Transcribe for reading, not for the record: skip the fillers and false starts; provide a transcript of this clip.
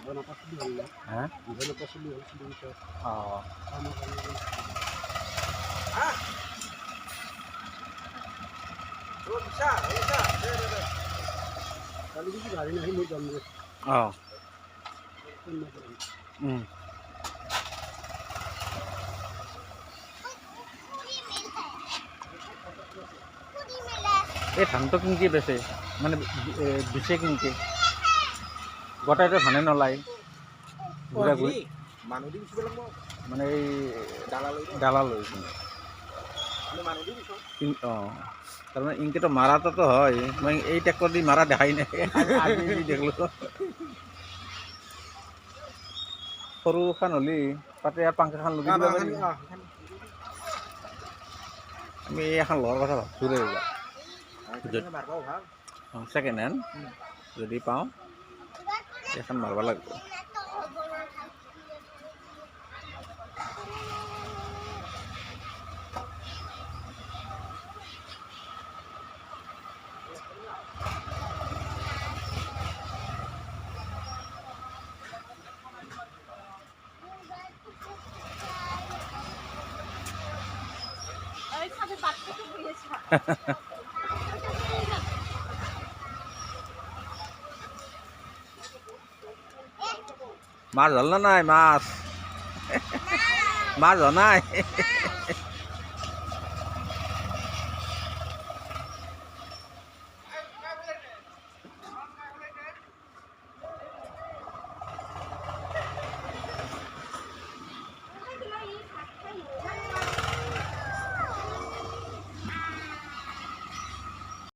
Hah? Oh. Oh. এই ধানটো কিনকে বেচে মানে বেচে কিনকে গোটাইতো ধানে নলাই ঘূৰা ঘূৰি মানে এই ডালা লৈ অঁ তাৰমানে ইনকেতো মাৰাটোতো হয় মই এই ট্ৰেক্টৰ দি মাৰা দেখাই নাই আজি দেখিলোঁ সৰুখন হ'লি তাতে আৰু পাংখাখন লগাই দিব পাৰি আমি এখন লোৱাৰ কথা ভাবছোঁ ৰে ছেকেণ্ড হেণ্ড যদি পাওঁ এখন মাৰিব লাগিব মাছ হ'ল না নাই মাছ মাছ হোৱা নাই